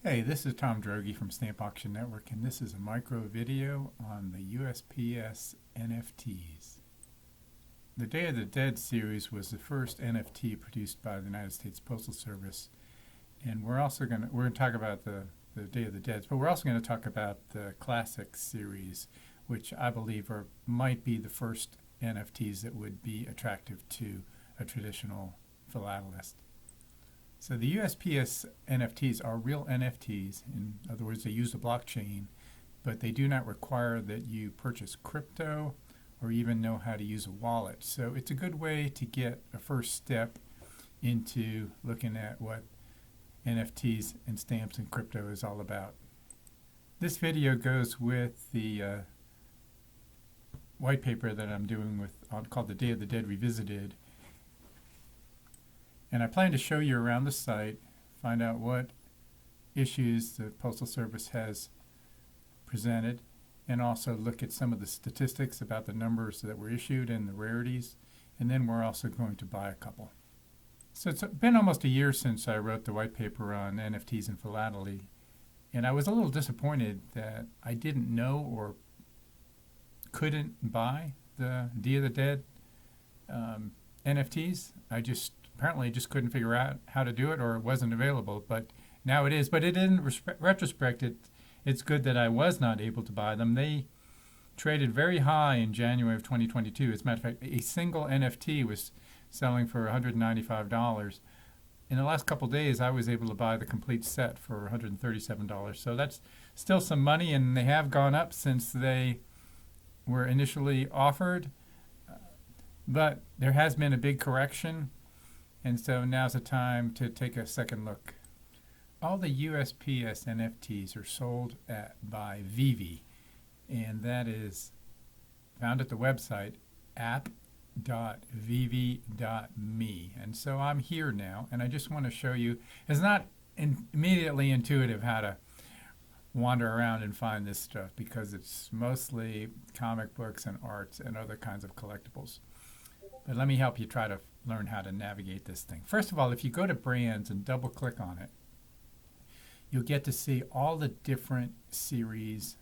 Hey, this is Tom Droege from StampAuctionNetwork, and this is a micro video on the USPS NFTs. The Day of the Dead series was the first NFT produced by the United States Postal Service, and we're going to talk about the Day of the Dead, but we're also going to talk about the Classic series, which I believe might be the first NFTs that would be attractive to a traditional philatelist. So the USPS NFTs are real NFTs. In other words, they use the blockchain, but they do not require that you purchase crypto or even know how to use a wallet. So it's a good way to get a first step into looking at what NFTs and stamps and crypto is all about. This video goes with the white paper that I'm doing called the Day of the Dead Revisited. And I plan to show you around the site, find out what issues the Postal Service has presented, and also look at some of the statistics about the numbers that were issued and the rarities. And then we're also going to buy a couple. So it's been almost a year since I wrote the white paper on NFTs and philately. And I was a little disappointed that I didn't know or couldn't buy the Day of the Dead NFTs. I apparently just couldn't figure out how to do it, or it wasn't available, but now it is. But in retrospect, it's good that I was not able to buy them. They traded very high in January of 2022. As a matter of fact, a single NFT was selling for $195. In the last couple of days, I was able to buy the complete set for $137. So that's still some money, and they have gone up since they were initially offered. But there has been a big correction. And so now's the time to take a second look. All the USPS NFTs are sold by VeVe, and that is found at the website app.veve.me. And so I'm here now, and I just want to show you. It's not immediately intuitive how to wander around and find this stuff, because it's mostly comic books and arts and other kinds of collectibles. But let me help you try to learn how to navigate this thing. First of all, if you go to brands and double click on it, you'll get to see all the different series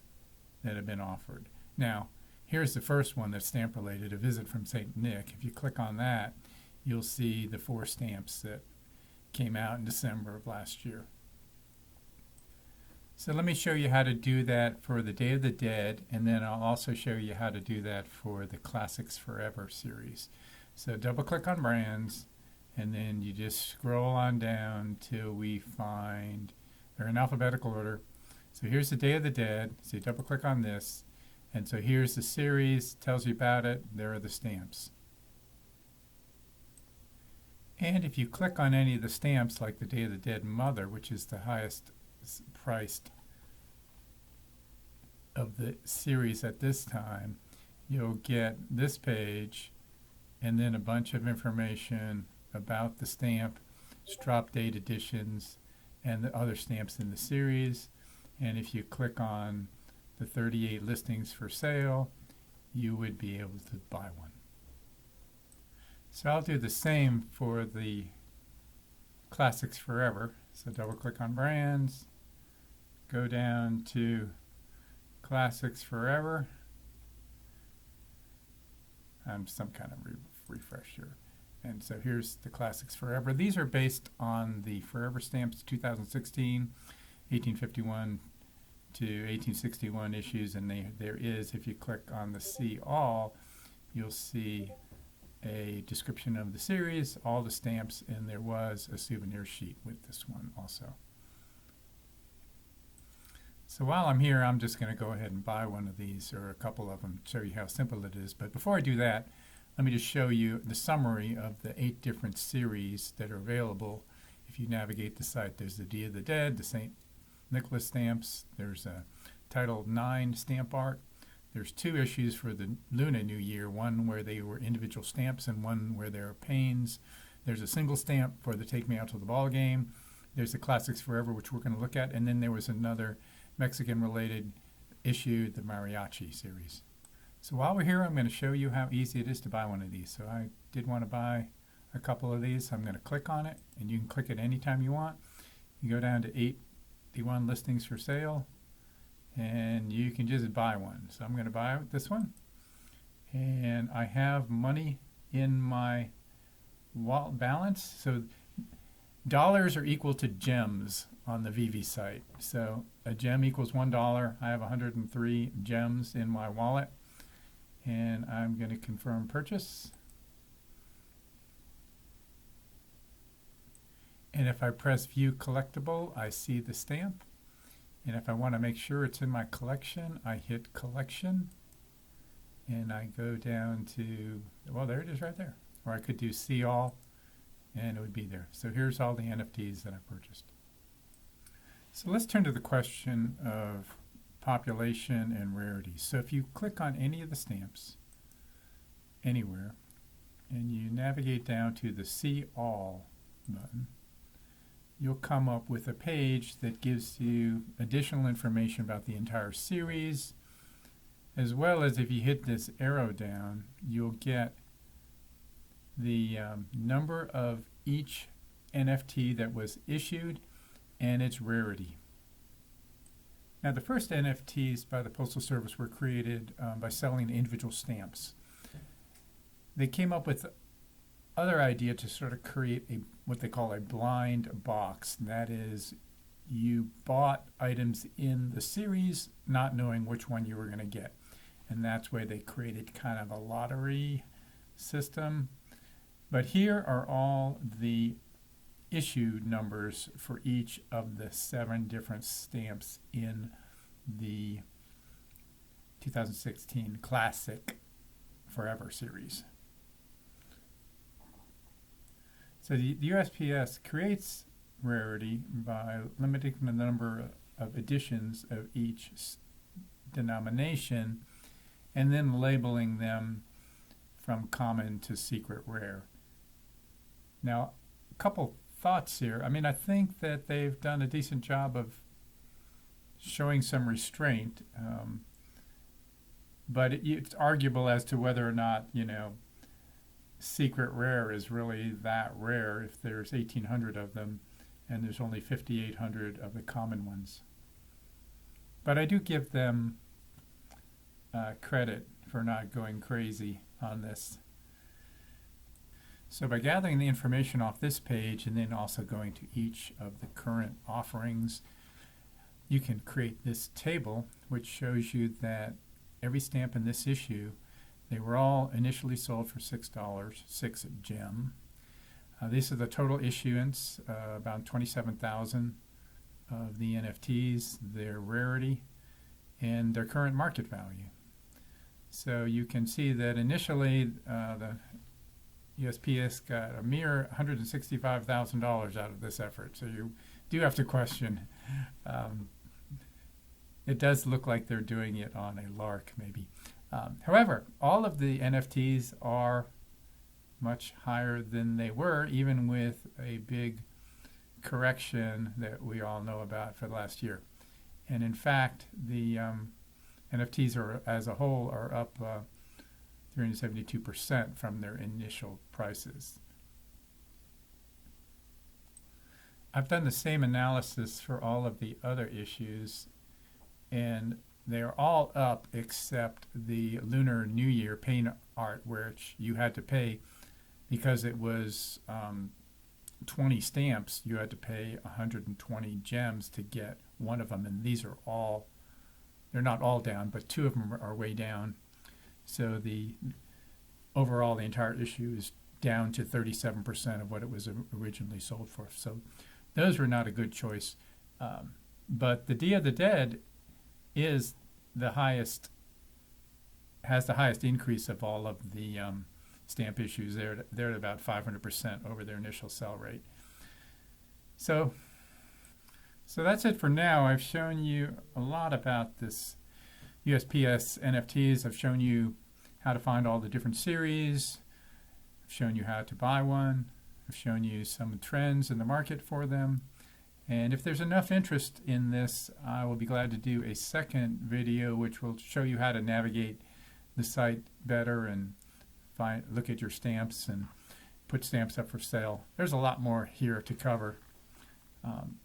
that have been offered. Now, here's the first one that's stamp related, A Visit from St. Nick. If you click on that, you'll see the 4 stamps that came out in December of last year. So let me show you how to do that for the Day of the Dead, and then I'll also show you how to do that for the Classics Forever series. So double click on brands, and then you just scroll on down till we find, they're in alphabetical order. So here's the Day of the Dead. So you double click on this, and so here's the series, tells you about it. There are the stamps. And if you click on any of the stamps, like the Day of the Dead Mother, which is the highest priced of the series at this time, you'll get this page and then a bunch of information about the stamp, its drop date editions, and the other stamps in the series. And if you click on the 38 listings for sale, you would be able to buy one. So I'll do the same for the Classics Forever. So double click on brands, go down to Classics Forever. Some kind of refresh here. And so here's the Classics Forever. These are based on the Forever Stamps 2016, 1851 to 1861 issues. And there is, if you click on the See All, you'll see a description of the series, all the stamps, and there was a souvenir sheet with this one also. So while I'm here, I'm just going to go ahead and buy one of these, or a couple of them, to show you how simple it is. But before I do that, let me just show you the summary of the 8 different series that are available. If you navigate the site, there's the Day of the Dead, the St. Nicholas stamps, there's a Title 9 stamp art. There's 2 issues for the Lunar New Year, one where they were individual stamps and one where there are panes. There's a single stamp for the Take Me Out to the Ball Game. There's the Classics Forever, which we're going to look at, and then there was another Mexican-related issue, the Mariachi series. So while we're here, I'm going to show you how easy it is to buy one of these. So I did want to buy a couple of these. I'm going to click on it, and you can click it anytime you want. You go down to 8 61 listings for sale, and you can just buy one. So I'm going to buy this one, and I have money in my wallet balance. So dollars are equal to gems on the VeVe site. So a gem equals $1. I have 103 gems in my wallet, and I'm going to confirm purchase. And if I press View Collectible, I see the stamp. And if I want to make sure it's in my collection, I hit Collection. And I go down to, well, there it is right there. Or I could do See All, and it would be there. So here's all the NFTs that I purchased. So let's turn to the question of population and rarity. So if you click on any of the stamps, anywhere, and you navigate down to the See All button, you'll come up with a page that gives you additional information about the entire series, as well as if you hit this arrow down, you'll get the number of each NFT that was issued and its rarity. Now, the first NFTs by the Postal Service were created by selling individual stamps. They came up with other idea to sort of create what they call a blind box. That is, you bought items in the series not knowing which one you were going to get. And that's why they created kind of a lottery system. But here are all the issue numbers for each of the 7 different stamps in the 2016 Classic Forever series. So the USPS creates rarity by limiting the number of editions of each denomination and then labeling them from common to secret rare. Now, a couple thoughts here. I mean, I think that they've done a decent job of showing some restraint, but it's arguable as to whether or not, secret rare is really that rare if there's 1,800 of them and there's only 5,800 of the common ones. But I do give them credit for not going crazy on this. So by gathering the information off this page and then also going to each of the current offerings, you can create this table which shows you that every stamp in this issue, they were all initially sold for $6, 6 gem. These are the total issuance, about 27,000 of the NFTs, their rarity, and their current market value. So you can see that initially the USPS got a mere $165,000 out of this effort. So you do have to question. It does look like they're doing it on a lark, maybe. However, all of the NFTs are much higher than they were, even with a big correction that we all know about for the last year. And in fact, the NFTs are, as a whole, are up 372% from their initial prices. I've done the same analysis for all of the other issues, and they're all up except the Lunar New Year paint art, which you had to pay because it was 20 stamps. You had to pay 120 gems to get one of them, and these are all, they're not all down, but 2 of them are way down. So the overall, the entire issue is down to 37% of what it was originally sold for. So those were not a good choice. But the Day of the Dead is the highest, has the highest increase of all of the stamp issues. They're at about 500% over their initial sell rate. So that's it for now. I've shown you a lot about this USPS NFTs. I've shown you how to find all the different series. I've shown you how to buy one. I've shown you some trends in the market for them. And if there's enough interest in this, I will be glad to do a second video which will show you how to navigate the site better and look at your stamps and put stamps up for sale. There's a lot more here to cover.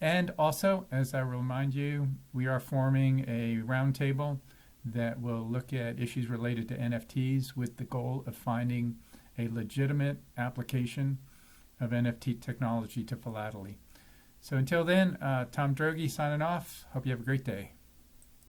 And also, as I remind you, we are forming a roundtable that will look at issues related to NFTs with the goal of finding a legitimate application of NFT technology to philately. So until then, Tom Droege signing off. Hope you have a great day.